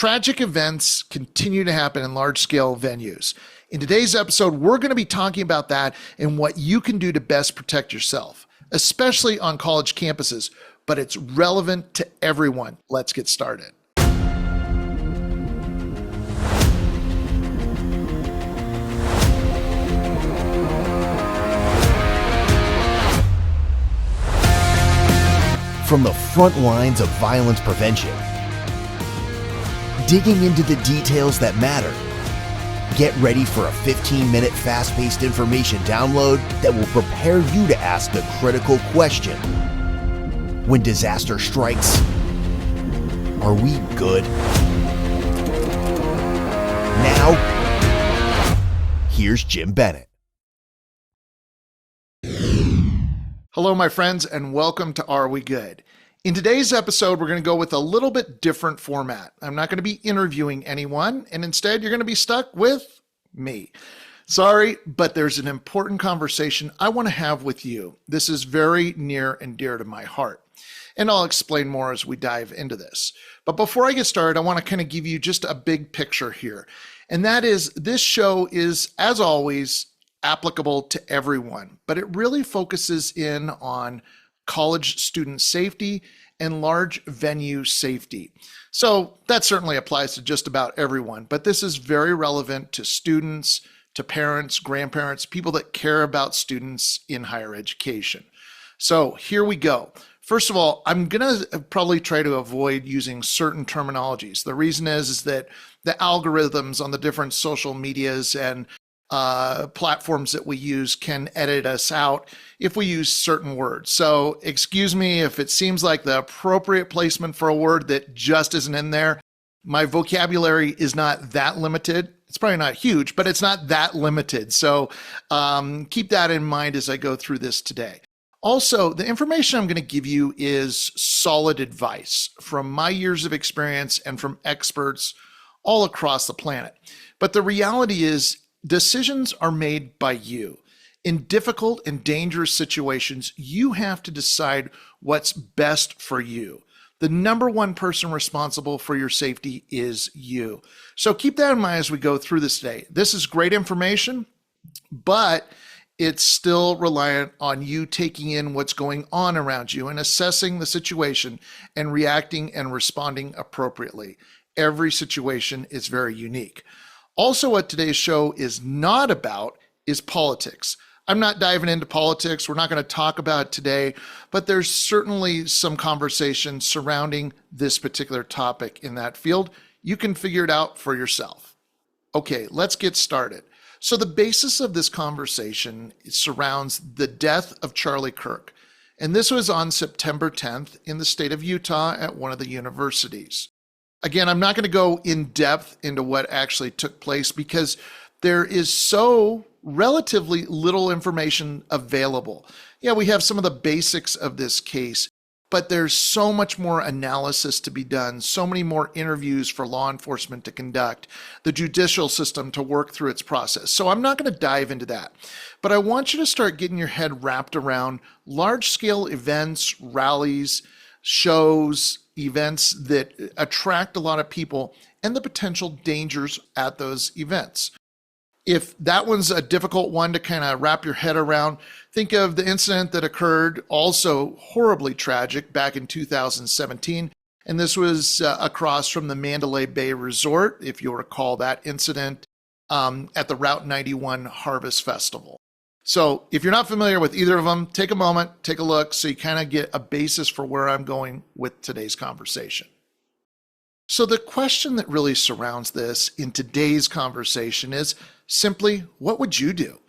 Tragic events continue to happen in large-scale venues. In today's episode, we're going to be talking about that and what you can do to best protect yourself, especially on college campuses, but it's relevant to everyone. Let's get started. From the front lines of violence prevention, digging into the details that matter. Get ready for a 15-minute fast-paced information download that will prepare you to ask the critical question. When disaster strikes, are we good? Now, here's Jim Bennett. Hello, my friends, and welcome to Are We Good? In today's episode, we're going to go with a little bit different format. I'm not going to be interviewing anyone, and instead, you're going to be stuck with me. Sorry, but there's an important conversation I want to have with you. This is very near and dear to my heart, and I'll explain more as we dive into this. But before I get started, I want to kind of give you just a big picture here, and that is this show is, as always, applicable to everyone, but it really focuses in on college student safety and large venue safety. So that certainly applies to just about everyone, but this is very relevant to students, to parents, grandparents, people that care about students in higher education. So here we go. First of all, I'm going to probably try to avoid using certain terminologies. The reason is that the algorithms on the different social medias and platforms that we use can edit us out if we use certain words. So excuse me if it seems like the appropriate placement for a word that just isn't in there. My vocabulary is not that limited. It's probably not huge, but it's not that limited. So keep that in mind as I go through this today. Also, the information I'm going to give you is solid advice from my years of experience and from experts all across the planet. But the reality is, decisions are made by you. In difficult and dangerous situations, you have to decide what's best for you. The number one person responsible for your safety is you. So keep that in mind as we go through this today. This is great information, but it's still reliant on you taking in what's going on around you and assessing the situation and reacting and responding appropriately. Every situation is very unique. Also, what today's show is not about is politics. I'm not diving into politics. We're not going to talk about it today, but there's certainly some conversation surrounding this particular topic in that field. You can figure it out for yourself. Okay, let's get started. So the basis of this conversation surrounds the death of Charlie Kirk. And this was on September 10th in the state of Utah at one of the universities. Again, I'm not going to go in depth into what actually took place because there is so relatively little information available. Yeah, we have some of the basics of this case, but there's so much more analysis to be done, so many more interviews for law enforcement to conduct, the judicial system to work through its process. So I'm not going to dive into that, but I want you to start getting your head wrapped around large-scale events, rallies, shows, events that attract a lot of people and the potential dangers at those events. If that one's a difficult one to kind of wrap your head around, think of the incident that occurred, also horribly tragic, back in 2017. And this was across from the Mandalay Bay Resort, if you'll recall that incident, at the Route 91 Harvest Festival. So if you're not familiar with either of them, take a moment, take a look, so you kind of get a basis for where I'm going with today's conversation. So the question that really surrounds this in today's conversation is simply, what would you do?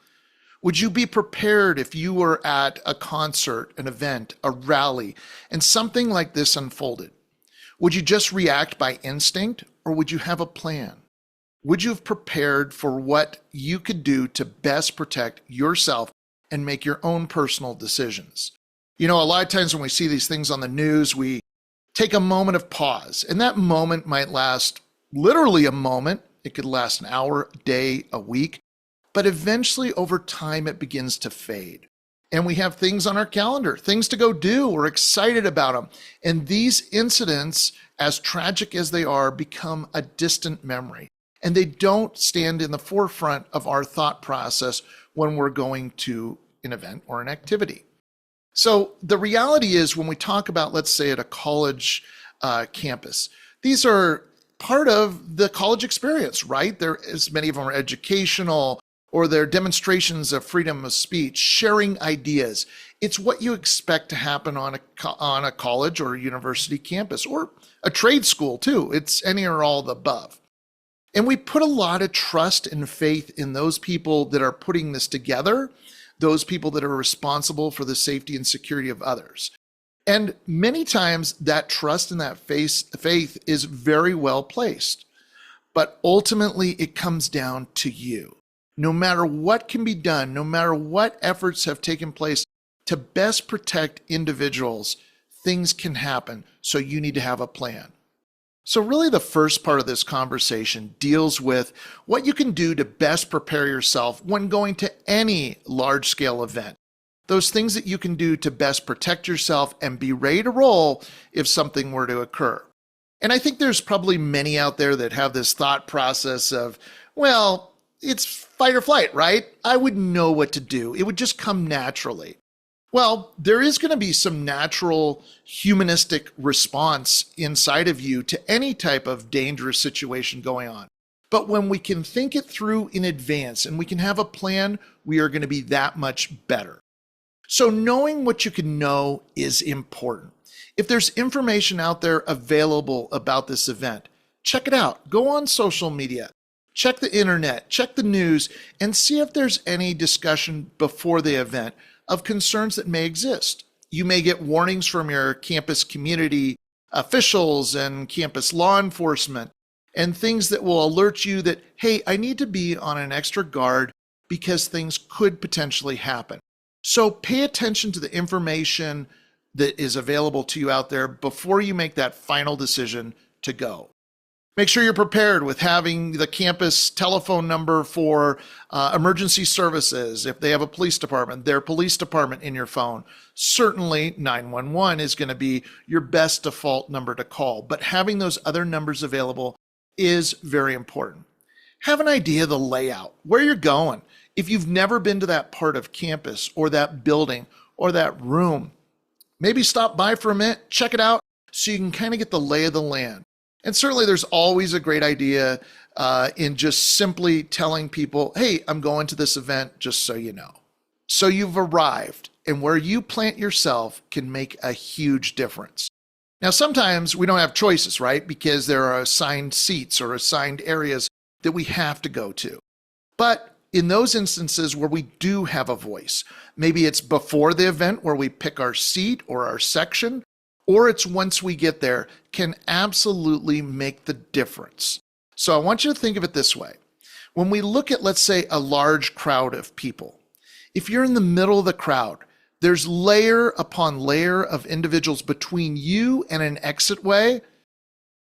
Would you be prepared if you were at a concert, an event, a rally, and something like this unfolded? Would you just react by instinct, or would you have a plan? Would you have prepared for what you could do to best protect yourself and make your own personal decisions? You know, a lot of times when we see these things on the news, we take a moment of pause, and that moment might last literally a moment. It could last an hour, a day, a week, but eventually over time it begins to fade. and we have things on our calendar, things to go do. We're excited about them. And these incidents, as tragic as they are, become a distant memory. And they don't stand in the forefront of our thought process when we're going to an event or an activity. So the reality is, when we talk about, let's say, at a college campus, these are part of the college experience, right? As many of them are educational, or they're demonstrations of freedom of speech, sharing ideas. It's what you expect to happen on a college or a university campus, or a trade school too. It's any or all the above. And we put a lot of trust and faith in those people that are putting this together, those people that are responsible for the safety and security of others. And many times that trust and that faith is very well placed. But ultimately, it comes down to you. No matter what can be done, no matter what efforts have taken place to best protect individuals, things can happen. So you need to have a plan. So really, the first part of this conversation deals with what you can do to best prepare yourself when going to any large-scale event. Those things that you can do to best protect yourself and be ready to roll if something were to occur. And I think there's probably many out there that have this thought process of, well, it's fight or flight, right? I would know what to do. It would just come naturally. Well, there is going to be some natural humanistic response inside of you to any type of dangerous situation going on. But when we can think it through in advance and we can have a plan, we are going to be that much better. So knowing what you can know is important. If there's information out there available about this event, check it out. Go on social media, check the internet, check the news, and see if there's any discussion before the event of concerns that may exist. You may get warnings from your campus community officials and campus law enforcement, and things that will alert you that, hey, I need to be on an extra guard because things could potentially happen. So pay attention to the information that is available to you out there before you make that final decision to go. Make sure you're prepared with having the campus telephone number for emergency services. If they have a police department, their police department in your phone. Certainly 911 is going to be your best default number to call, but having those other numbers available is very important. Have an idea of the layout, where you're going. If you've never been to that part of campus or that building or that room, maybe stop by for a minute, check it out so you can kind of get the lay of the land. And certainly there's always a great idea in just simply telling people, hey, I'm going to this event, just so you know. So you've arrived, and where you plant yourself can make a huge difference. Now, sometimes we don't have choices, right? Because there are assigned seats or assigned areas that we have to go to. But in those instances where we do have a voice, maybe it's before the event where we pick our seat or our section, or it's once we get there, can absolutely make the difference. So I want you to think of it this way. When we look at, let's say, a large crowd of people, if you're in the middle of the crowd, there's layer upon layer of individuals between you and an exit way.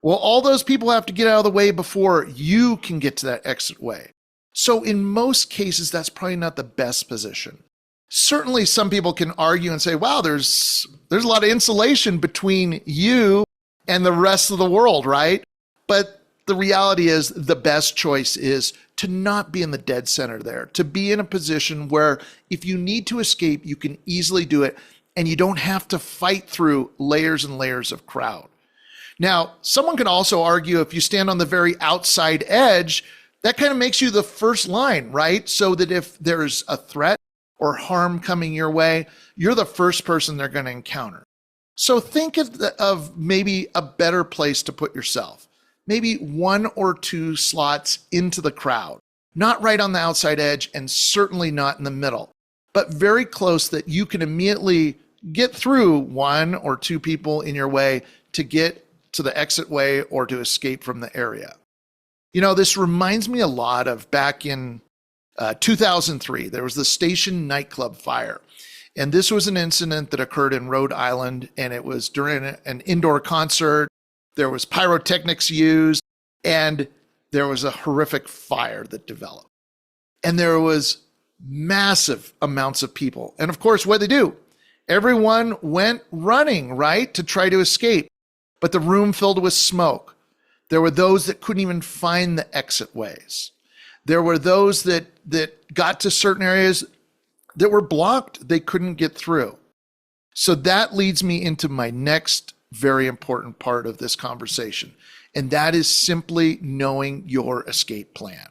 Well, all those people have to get out of the way before you can get to that exit way. So in most cases, that's probably not the best position. Certainly some people can argue and say, wow, there's a lot of insulation between you and the rest of the world, right? But the reality is the best choice is to not be in the dead center there, to be in a position where if you need to escape, you can easily do it and you don't have to fight through layers and layers of crowd. Now, someone can also argue if you stand on the very outside edge, that kind of makes you the first line, right? So that if there's a threat or harm coming your way, you're the first person they're going to encounter. So think of maybe a better place to put yourself. Maybe 1 or 2 slots into the crowd, not right on the outside edge and certainly not in the middle, but very close that you can immediately get through 1 or 2 people in your way to get to the exit way or to escape from the area. You know, this reminds me a lot of back in 2003, there was the Station nightclub fire. And this was an incident that occurred in Rhode Island, and it was during an indoor concert. There was pyrotechnics used, and there was a horrific fire that developed. And there was massive amounts of people. And of course, what they do? Everyone went running, right, to try to escape. But the room filled with smoke. There were those that couldn't even find the exit ways. There were those that got to certain areas that were blocked. They couldn't get through. So that leads me into my next very important part of this conversation. And that is simply knowing your escape plan.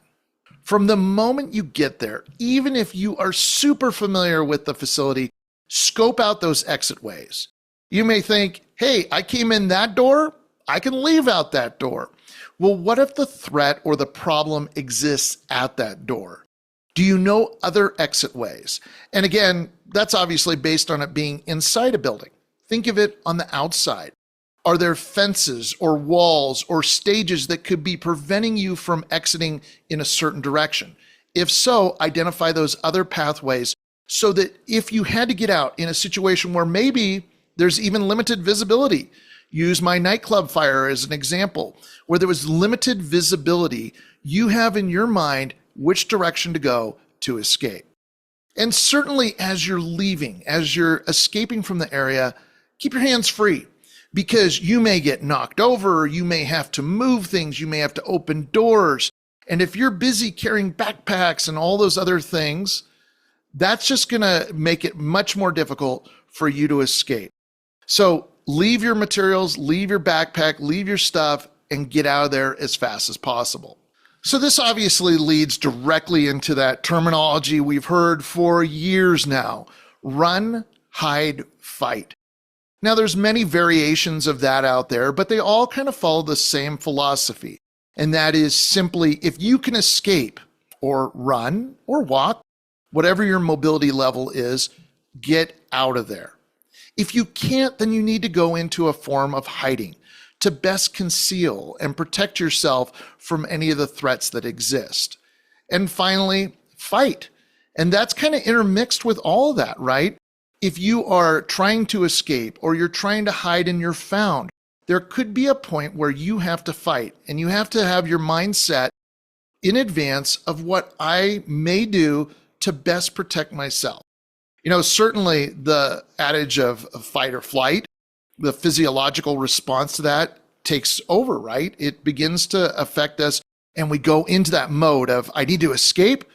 From the moment you get there, even if you are super familiar with the facility, scope out those exit ways. You may think, hey, I came in that door, I can leave out that door. Well, what if the threat or the problem exists at that door? Do you know other exit ways? And again, that's obviously based on it being inside a building. Think of it on the outside. Are there fences or walls or stages that could be preventing you from exiting in a certain direction? If so, identify those other pathways so that if you had to get out in a situation where maybe there's even limited visibility, use my nightclub fire as an example, where there was limited visibility, you have in your mind which direction to go to escape. And certainly as you're leaving, as you're escaping from the area, keep your hands free. Because you may get knocked over, you may have to move things, you may have to open doors. And if you're busy carrying backpacks and all those other things, that's just going to make it much more difficult for you to escape. So leave your materials, leave your backpack, leave your stuff, and get out of there as fast as possible. So this obviously leads directly into that terminology we've heard for years now: run, hide, fight. Now, there's many variations of that out there, but they all kind of follow the same philosophy. And that is simply, if you can escape or run or walk, whatever your mobility level is, get out of there. If you can't, then you need to go into a form of hiding to best conceal and protect yourself from any of the threats that exist. And finally, fight. And that's kind of intermixed with all of that, right? If you are trying to escape or you're trying to hide and you're found, there could be a point where you have to fight, and you have to have your mindset in advance of what I may do to best protect myself. You know, certainly the adage of fight or flight, the physiological response to that takes over, right? It begins to affect us, and we go into that mode of I need to escape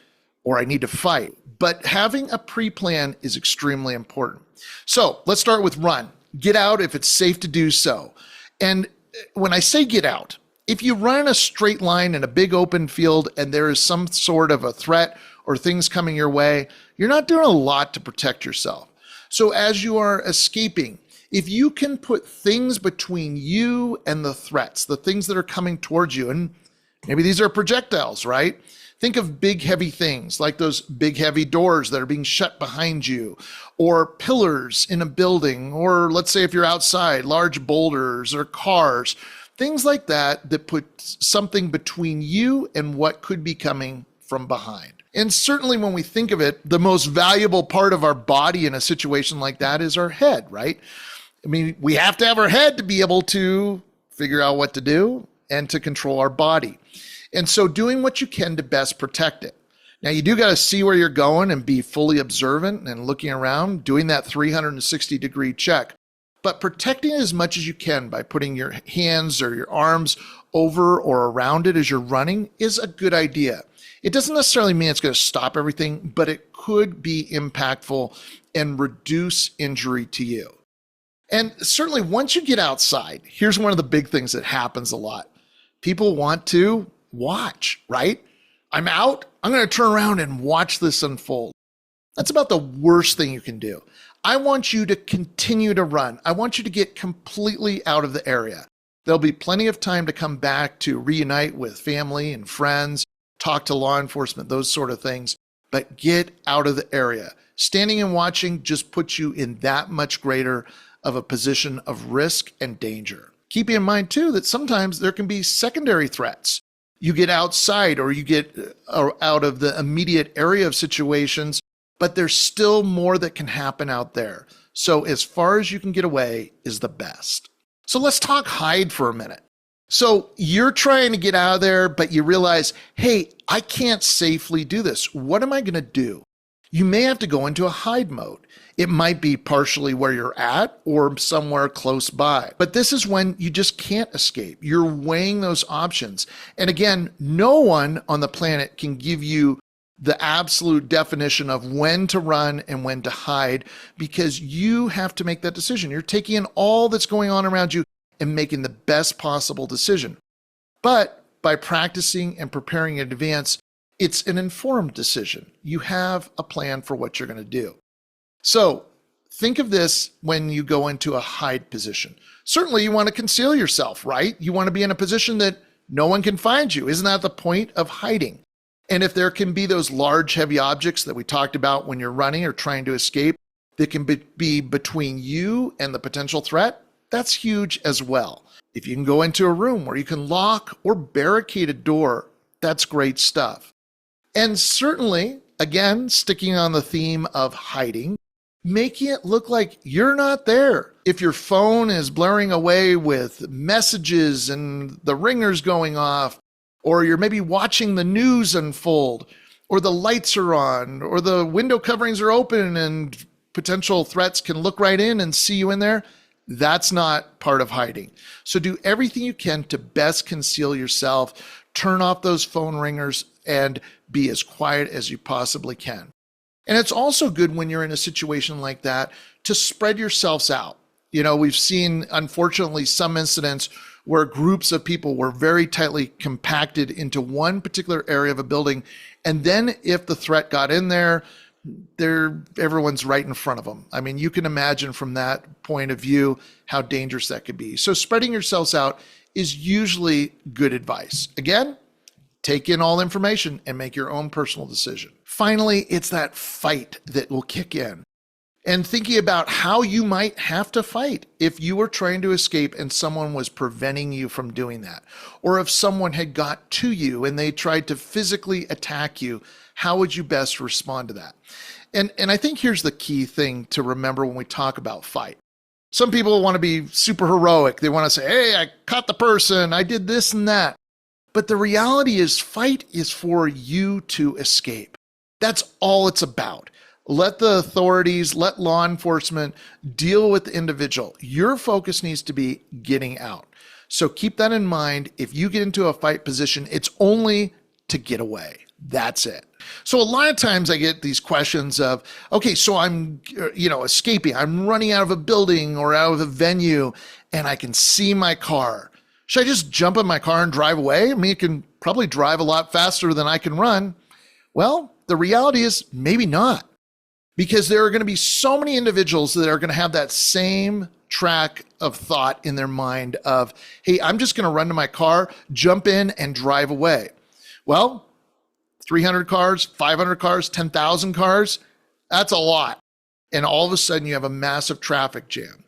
or I need to fight. But having a pre-plan is extremely important. So let's start with run. Get out if it's safe to do so. And when I say get out, if you run in a straight line in a big open field and there is some sort of a threat or things coming your way, you're not doing a lot to protect yourself. So as you are escaping, if you can put things between you and the threats, the things that are coming towards you, and maybe these are projectiles, right? Think of big, heavy things like those big, heavy doors that are being shut behind you, or pillars in a building, or let's say if you're outside, large boulders or cars, things like that that put something between you and what could be coming from behind. And certainly when we think of it, the most valuable part of our body in a situation like that is our head, right? I mean, we have to have our head to be able to figure out what to do and to control our body. And so doing what you can to best protect it. Now, you do got to see where you're going and be fully observant and looking around, doing that 360-degree check. But protecting it as much as you can by putting your hands or your arms over or around it as you're running is a good idea. It doesn't necessarily mean it's going to stop everything, but it could be impactful and reduce injury to you. And certainly once you get outside, here's one of the big things that happens a lot. People want to watch, right? I'm out. I'm going to turn around and watch this unfold. That's about the worst thing you can do. I want you to continue to run. I want you to get completely out of the area. There'll be plenty of time to come back to reunite with family and friends, talk to law enforcement, those sort of things, but get out of the area. Standing and watching just puts you in that much greater of a position of risk and danger. Keeping in mind too that sometimes there can be secondary threats. You get outside or you get out of the immediate area of situations, but there's still more that can happen out there. So as far as you can get away is the best. So let's talk hide for a minute. So you're trying to get out of there, but you realize, hey, I can't safely do this. What am I going to do? You may have to go into a hide mode. It might be partially where you're at or somewhere close by. But this is when you just can't escape. You're weighing those options. And again, no one on the planet can give you the absolute definition of when to run and when to hide, because you have to make that decision. You're taking in all that's going on around you and making the best possible decision. But by practicing and preparing in advance, it's an informed decision. You have a plan for what you're going to do. So think of this when you go into a hide position. Certainly you want to conceal yourself, right? You want to be in a position that no one can find you. Isn't that the point of hiding? And if there can be those large, heavy objects that we talked about when you're running or trying to escape that can be between you and the potential threat, that's huge as well. If you can go into a room where you can lock or barricade a door, that's great stuff. And certainly, again, sticking on the theme of hiding, making it look like you're not there. If your phone is blaring away with messages and the ringers going off, or you're maybe watching the news unfold, or the lights are on, or the window coverings are open and potential threats can look right in and see you in there, that's not part of hiding. So do everything you can to best conceal yourself, turn off those phone ringers, and be as quiet as you possibly can. And it's also good when you're in a situation like that to spread yourselves out. You know, we've seen, unfortunately, some incidents where groups of people were very tightly compacted into one particular area of a building. And then if the threat got in there, everyone's right in front of them. I mean, you can imagine from that point of view how dangerous that could be. So spreading yourselves out is usually good advice. Again, take in all information and make your own personal decision. Finally, it's that fight that will kick in. And thinking about how you might have to fight if you were trying to escape and someone was preventing you from doing that. Or if someone had got to you and they tried to physically attack you, how would you best respond to that? And I think here's the key thing to remember when we talk about fight. Some people want to be super heroic. They want to say, hey, I caught the person, I did this and that. But the reality is, fight is for you to escape. That's all it's about. Let the authorities, let law enforcement deal with the individual. Your focus needs to be getting out. So keep that in mind. If you get into a fight position, it's only to get away. That's it. So a lot of times I get these questions of, okay, so I'm, escaping. I'm running out of a building or out of a venue and I can see my car. Should I just jump in my car and drive away? I mean, it can probably drive a lot faster than I can run. Well, the reality is maybe not. Because there are going to be so many individuals that are going to have that same track of thought in their mind of, hey, I'm just going to run to my car, jump in, and drive away. Well, 300 cars, 500 cars, 10,000 cars, that's a lot. And all of a sudden you have a massive traffic jam.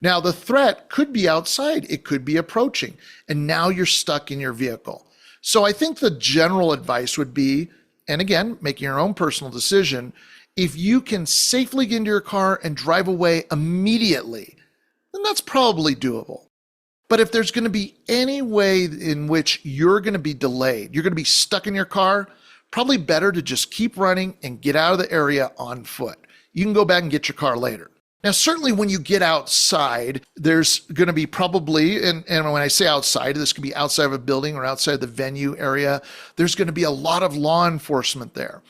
Now, the threat could be outside. It could be approaching. And now you're stuck in your vehicle. So I think the general advice would be, and again, making your own personal decision, if you can safely get into your car and drive away immediately, then that's probably doable. But if there's going to be any way in which you're going to be delayed, you're going to be stuck in your car, probably better to just keep running and get out of the area on foot. You can go back and get your car later. Now, certainly when you get outside, there's going to be probably, and when I say outside, this could be outside of a building or outside the venue area, there's going to be a lot of law enforcement there.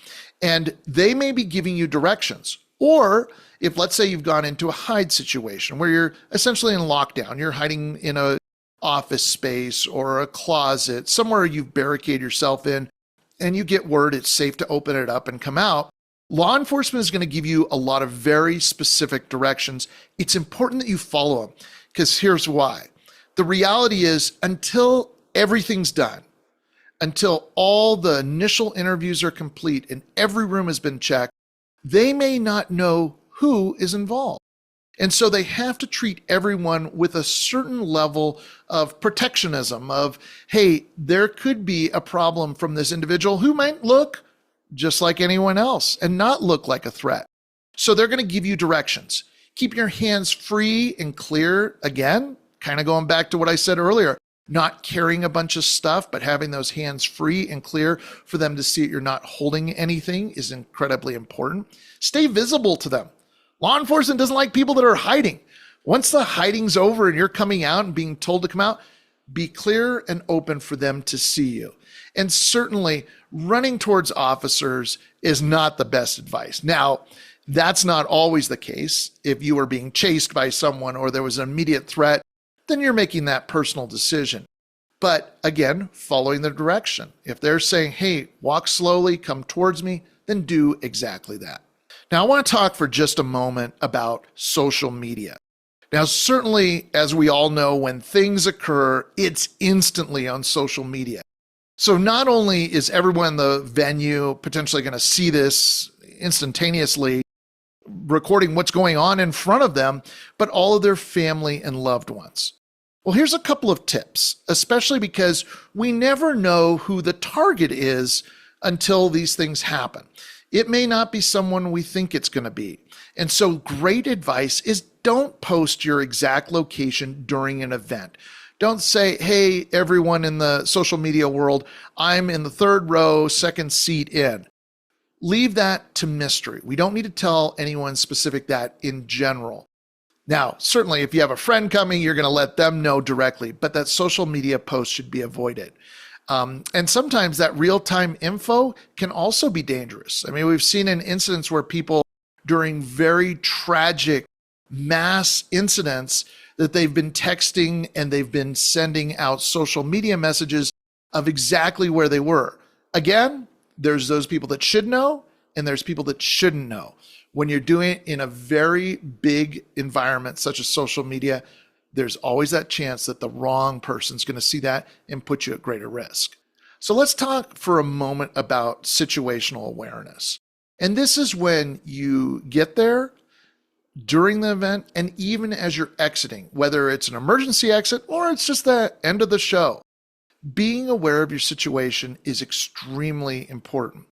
And they may be giving you directions. Or if, let's say, you've gone into a hide situation where you're essentially in lockdown, you're hiding in an office space or a closet, somewhere you've barricaded yourself in, and you get word it's safe to open it up and come out, law enforcement is going to give you a lot of very specific directions. It's important that you follow them, because here's why. The reality is, until everything's done, until all the initial interviews are complete and every room has been checked, they may not know who is involved. And so they have to treat everyone with a certain level of protectionism of, hey, there could be a problem from this individual who might look just like anyone else and not look like a threat. So they're going to give you directions. Keep your hands free and clear. Again, kind of going back to what I said earlier. Not carrying a bunch of stuff, but having those hands free and clear for them to see that you're not holding anything is incredibly important. Stay visible to them. Law enforcement doesn't like people that are hiding. Once the hiding's over and you're coming out and being told to come out, be clear and open for them to see you. And certainly running towards officers is not the best advice. Now, that's not always the case. If you were being chased by someone or there was an immediate threat, then you're making that personal decision. But again, following the direction. If they're saying, hey, walk slowly, come towards me, then do exactly that. Now, I want to talk for just a moment about social media. Now, certainly, as we all know, when things occur, it's instantly on social media. So not only is everyone in the venue potentially going to see this instantaneously, recording what's going on in front of them, but all of their family and loved ones. Well, here's a couple of tips, especially because we never know who the target is until these things happen. It may not be someone we think it's going to be. And so great advice is don't post your exact location during an event. Don't say, hey, everyone in the social media world, I'm in the third row, second seat in. Leave that to mystery. We don't need to tell anyone specific that in general. Now, certainly if you have a friend coming, you're going to let them know directly, but that social media post should be avoided. And sometimes that real-time info can also be dangerous. I mean, we've seen in incidents where people during very tragic mass incidents that they've been texting and they've been sending out social media messages of exactly where they were. Again, there's those people that should know and there's people that shouldn't know. When you're doing it in a very big environment such as social media, there's always that chance that the wrong person's going to see that and put you at greater risk. So let's talk for a moment about situational awareness. And this is when you get there during the event and even as you're exiting, whether it's an emergency exit or it's just the end of the show. Being aware of your situation is extremely important.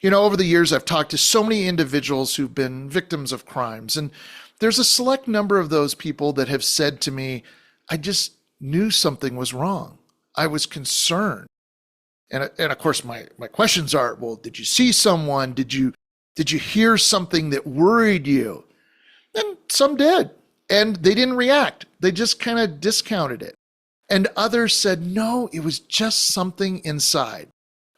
You know, over the years, I've talked to so many individuals who've been victims of crimes, and there's a select number of those people that have said to me, I just knew something was wrong. I was concerned. And of course, my questions are, well, did you see someone? Did you hear something that worried you? And some did, and they didn't react. They just kind of discounted it. And others said, no, it was just something inside.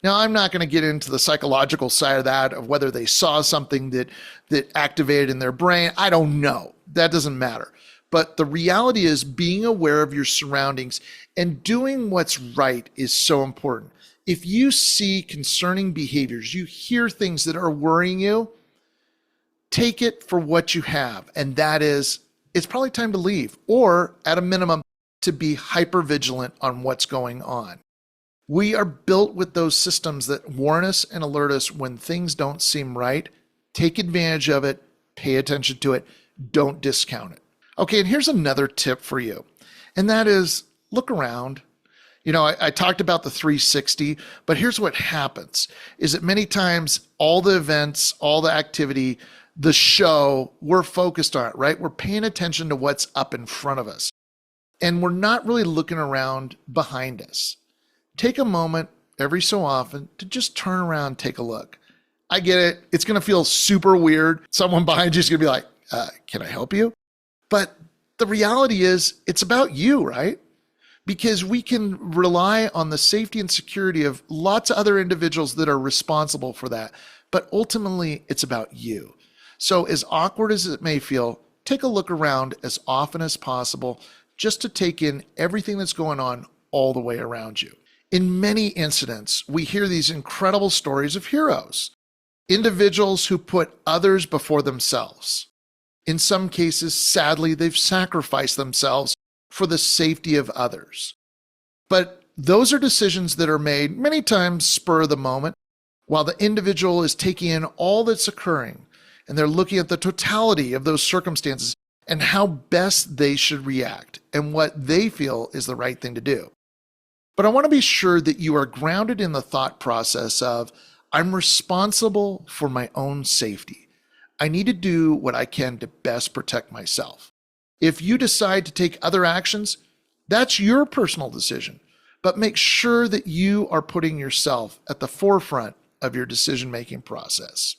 Now, I'm not going to get into the psychological side of that, of whether they saw something that activated in their brain. I don't know. That doesn't matter. But the reality is being aware of your surroundings and doing what's right is so important. If you see concerning behaviors, you hear things that are worrying you, take it for what you have. And that is, it's probably time to leave, or at a minimum, to be hyper vigilant on what's going on. We are built with those systems that warn us and alert us when things don't seem right. Take advantage of it, pay attention to it, don't discount it. Okay, and here's another tip for you, and that is look around. You know, I talked about the 360, but here's what happens, is that many times all the events, all the activity, the show, we're focused on it, right? We're paying attention to what's up in front of us, and we're not really looking around behind us. Take a moment every so often to just turn around and take a look. I get it. It's going to feel super weird. Someone behind you is going to be like, can I help you? But the reality is it's about you, right? Because we can rely on the safety and security of lots of other individuals that are responsible for that. But ultimately, it's about you. So as awkward as it may feel, take a look around as often as possible just to take in everything that's going on all the way around you. In many incidents, we hear these incredible stories of heroes, individuals who put others before themselves. In some cases, sadly, they've sacrificed themselves for the safety of others. But those are decisions that are made many times spur of the moment, while the individual is taking in all that's occurring, and they're looking at the totality of those circumstances and how best they should react and what they feel is the right thing to do. But I want to be sure that you are grounded in the thought process of, I'm responsible for my own safety. I need to do what I can to best protect myself. If you decide to take other actions, That's your personal decision, but make sure that you are putting yourself at the forefront of your decision-making process.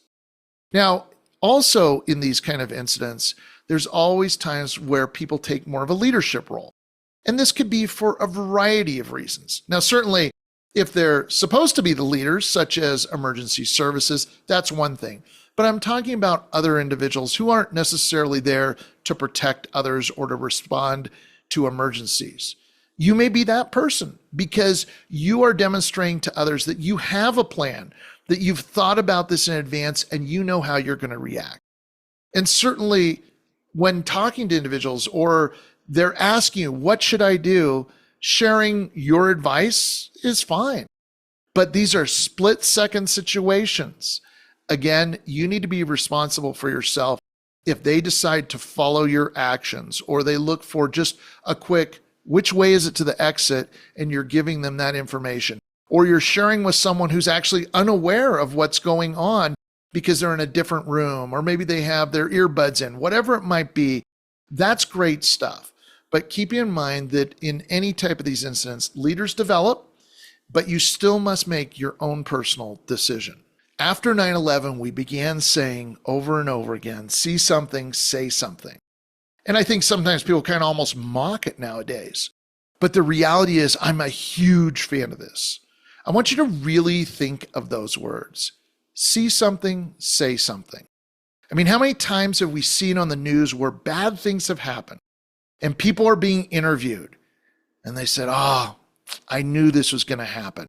Now, also in these kind of incidents, there's always times where people take more of a leadership role. And this could be for a variety of reasons. Now, certainly, if they're supposed to be the leaders, such as emergency services, that's one thing. But I'm talking about other individuals who aren't necessarily there to protect others or to respond to emergencies. You may be that person because you are demonstrating to others that you have a plan, that you've thought about this in advance, and you know how you're going to react. And certainly, when talking to individuals or they're asking you, what should I do? Sharing your advice is fine. But these are split-second situations. Again, you need to be responsible for yourself. If they decide to follow your actions or they look for just a quick, which way is it to the exit, and you're giving them that information, or you're sharing with someone who's actually unaware of what's going on because they're in a different room, or maybe they have their earbuds in, whatever it might be, that's great stuff. But keep in mind that in any type of these incidents, leaders develop, but you still must make your own personal decision. After 9/11, we began saying over and over again, see something, say something. And I think sometimes people kind of almost mock it nowadays. But the reality is, I'm a huge fan of this. I want you to really think of those words. See something, say something. I mean, how many times have we seen on the news where bad things have happened and people are being interviewed and they said, I knew this was going to happen.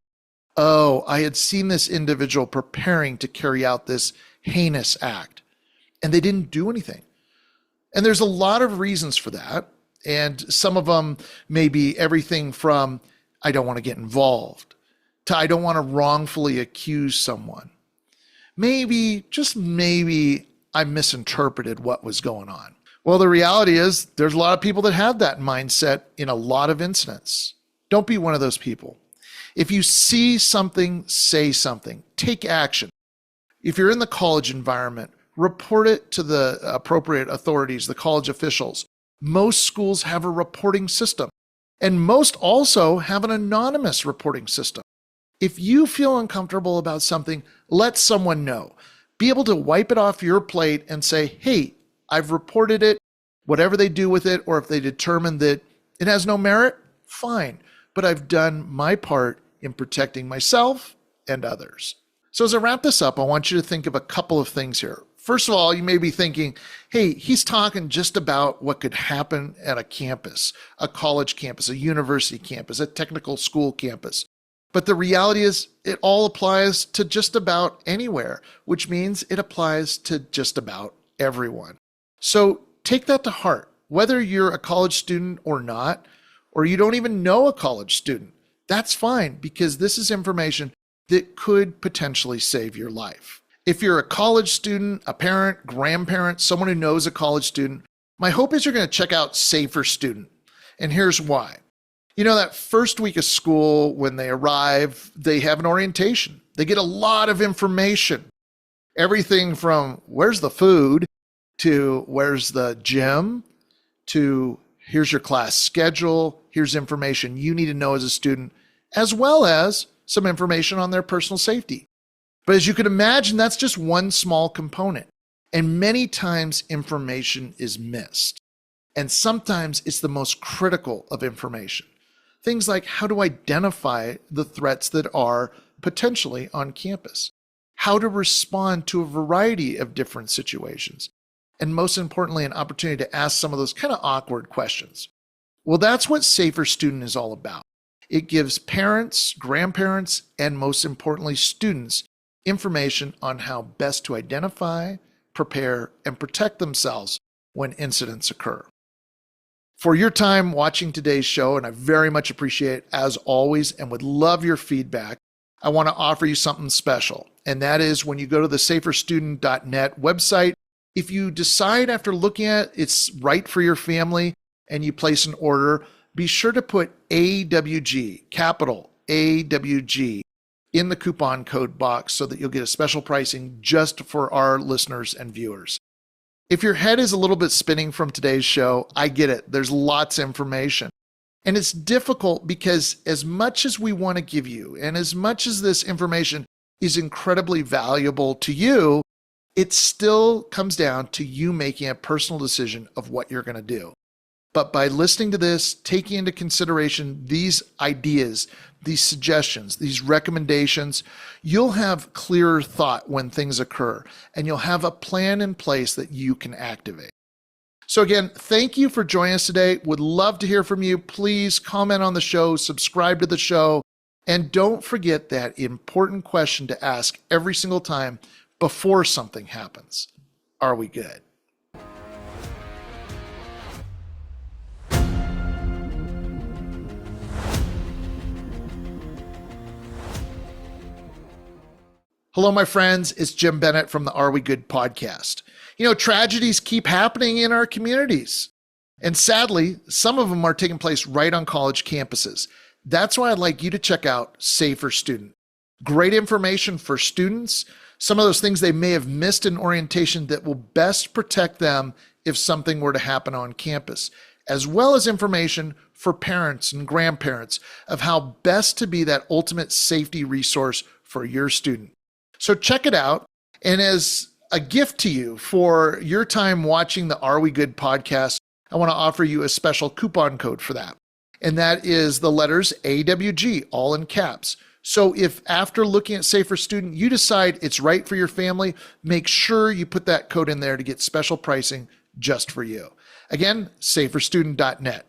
Oh, I had seen this individual preparing to carry out this heinous act, and they didn't do anything. And there's a lot of reasons for that. And some of them may be everything from, I don't want to get involved, to I don't want to wrongfully accuse someone. Maybe, just maybe, I misinterpreted what was going on. Well, the reality is there's a lot of people that have that mindset in a lot of incidents. Don't be one of those people. If you see something, say something. Take action. If you're in the college environment, report it to the appropriate authorities, the college officials. Most schools have a reporting system, and most also have an anonymous reporting system. If you feel uncomfortable about something, let someone know. Be able to wipe it off your plate and say, hey, I've reported it, whatever they do with it, or if they determine that it has no merit, fine. But I've done my part in protecting myself and others. So as I wrap this up, I want you to think of a couple of things here. First of all, you may be thinking, hey, he's talking just about what could happen at a campus, a college campus, a university campus, a technical school campus. But the reality is it all applies to just about anywhere, which means it applies to just about everyone. So take that to heart, whether you're a college student or not, or you don't even know a college student. That's fine, because this is information that could potentially save your life. If you're a college student, a parent, grandparent, someone who knows a college student, my hope is you're going to check out Safer Student. And here's why. You know, that first week of school, when they arrive, they have an orientation. They get a lot of information. Everything from where's the food to where's the gym to here's your class schedule, here's information you need to know as a student, as well as some information on their personal safety. But as you can imagine, that's just one small component. And many times information is missed. And sometimes it's the most critical of information. Things like how to identify the threats that are potentially on campus, how to respond to a variety of different situations, and most importantly, an opportunity to ask some of those kind of awkward questions. Well, that's what Safer Student is all about. It gives parents, grandparents, and most importantly, students information on how best to identify, prepare, and protect themselves when incidents occur. For your time watching today's show, and I very much appreciate it as always, and would love your feedback, I want to offer you something special. And that is when you go to the saferstudent.net website, if you decide after looking at it's right for your family and you place an order, be sure to put AWG, capital AWG, in the coupon code box so that you'll get a special pricing just for our listeners and viewers. If your head is a little bit spinning from today's show, I get it. There's lots of information. And it's difficult because as much as we want to give you and as much as this information is incredibly valuable to you, it still comes down to you making a personal decision of what you're going to do. But by listening to this, taking into consideration these ideas, these suggestions, these recommendations, you'll have clearer thought when things occur, and you'll have a plan in place that you can activate. So again, thank you for joining us today. Would love to hear from you. Please comment on the show, subscribe to the show, and don't forget that important question to ask every single time before something happens. Are we good? Hello, my friends. It's Jim Bennett from the Are We Good podcast. You know, tragedies keep happening in our communities. And sadly, some of them are taking place right on college campuses. That's why I'd like you to check out Safer Student. Great information for students, some of those things they may have missed in orientation that will best protect them if something were to happen on campus, as well as information for parents and grandparents of how best to be that ultimate safety resource for your student. So check it out. And as a gift to you for your time watching the Are We Good podcast, I want to offer you a special coupon code for that. And that is the letters AWG, all in caps. So if after looking at Safer Student, you decide it's right for your family, make sure you put that code in there to get special pricing just for you. Again, saferstudent.net.